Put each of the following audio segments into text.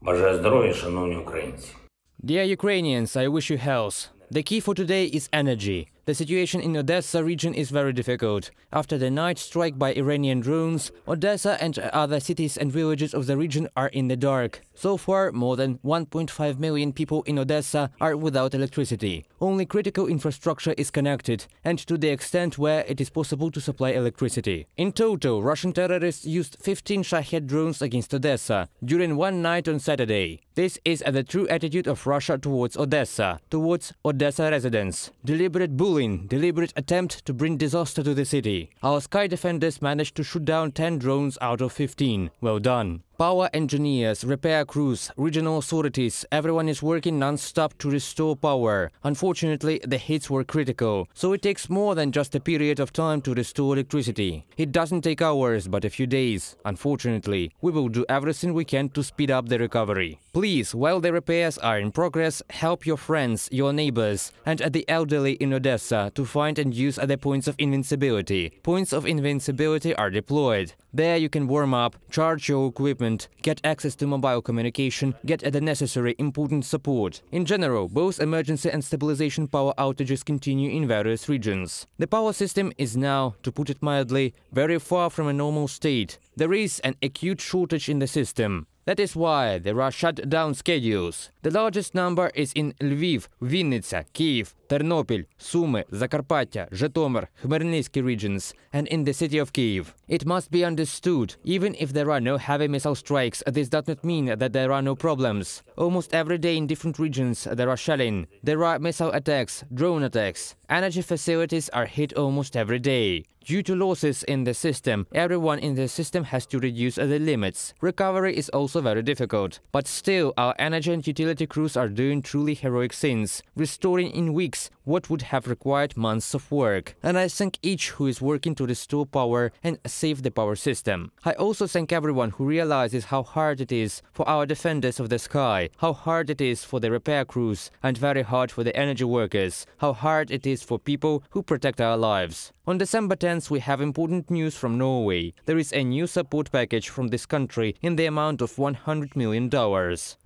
Бажаю здоров'я, шановні українці. Dear Ukrainians, I wish you health. The key for today is energy. The situation in Odesa region is very difficult. After the night strike by Iranian drones, Odesa and other cities and villages of the region are in the dark. So far, more than 1.5 million people in Odesa are without electricity. Only critical infrastructure is connected, and to the extent where it is possible to supply electricity. In total, Russian terrorists used 15 Shahed drones against Odesa during one night on Saturday. This is the true attitude of Russia towards Odesa residents. Deliberate bullying, deliberate attempt to bring disaster to the city. Our sky defenders managed to shoot down 10 drones out of 15. Well done. Power engineers, repair crews, regional authorities, everyone is working non-stop to restore power. Unfortunately, the hits were critical, so it takes more than just a period of time to restore electricity. It doesn't take hours, but a few days. Unfortunately, we will do everything we can to speed up the recovery. Please, while the repairs are in progress, help your friends, your neighbors, and the elderly in Odesa to find and use the points of invincibility. Points of invincibility are deployed. There you can warm up, charge your equipment, get access to mobile communication, get the necessary important support. In general, both emergency and stabilization power outages continue in various regions. The power system is now, to put it mildly, very far from a normal state. There is an acute shortage in the system. That is why there are shutdown schedules. The largest number is in Lviv, Vinnytsia, Kyiv, Ternopil, Sumy, Zakarpattia, Zhytomyr, Khmelnytsky regions, and in the city of Kyiv. It must be understood, even if there are no heavy missile strikes, this does not mean that there are no problems. Almost every day in different regions there are shelling, there are missile attacks, drone attacks. Energy facilities are hit almost every day. Due to losses in the system, everyone in the system has to reduce the limits. Recovery is also very difficult. But still, our energy and utility crews are doing truly heroic things, restoring in weeks what would have required months of work. And I thank each who is working to restore power and save the power system. I also thank everyone who realizes how hard it is for our defenders of the sky, how hard it is for the repair crews, and very hard for the energy workers, how hard it is for people who protect our lives. On December 10th, we have important news from Norway. There is a new support package from this country in the amount of $100 million.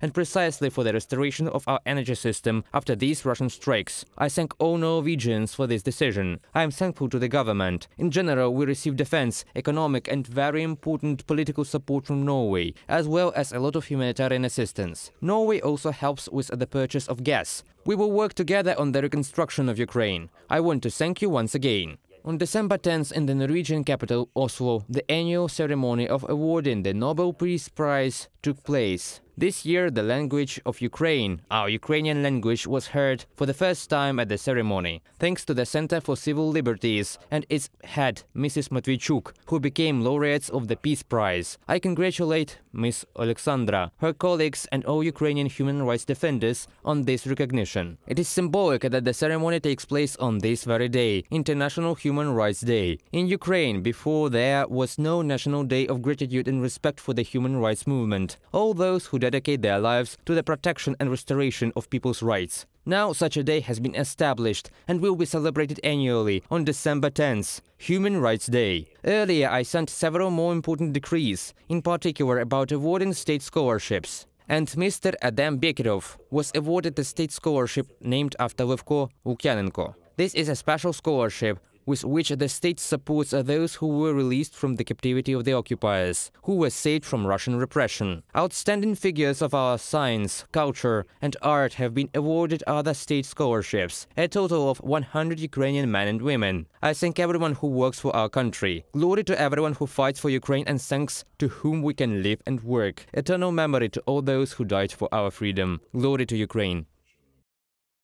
And precisely for the restoration of our energy system after these Russian strikes. I thank all Norwegians for this decision. I am thankful to the government. In general, we receive defense, economic and very important political support from Norway, as well as a lot of humanitarian assistance. Norway also helps with the purchase of gas. We will work together on the reconstruction of Ukraine. I want to thank you once again. On December 10th in the Norwegian capital, Oslo, the annual ceremony of awarding the Nobel Peace Prize took place. This year, the language of Ukraine, our Ukrainian language, was heard for the first time at the ceremony, thanks to the Center for Civil Liberties and its head, Mrs. Matvichuk, who became laureates of the Peace Prize. I congratulate Ms. Alexandra, her colleagues and all Ukrainian human rights defenders on this recognition. It is symbolic that the ceremony takes place on this very day, International Human Rights Day. In Ukraine, before there was no national day of gratitude and respect for the human rights movement. All those who dedicate their lives to the protection and restoration of people's rights. Now such a day has been established and will be celebrated annually on December 10th, Human Rights Day. Earlier I sent several more important decrees, in particular about awarding state scholarships. And Mr. Adam Bekirov was awarded the state scholarship named after Levko Lukyanenko. This is a special scholarship with which the state supports those who were released from the captivity of the occupiers, who were saved from Russian repression. Outstanding figures of our science, culture and art have been awarded other state scholarships, a total of 100 Ukrainian men and women. I thank everyone who works for our country. Glory to everyone who fights for Ukraine and thanks to whom we can live and work. Eternal memory to all those who died for our freedom. Glory to Ukraine.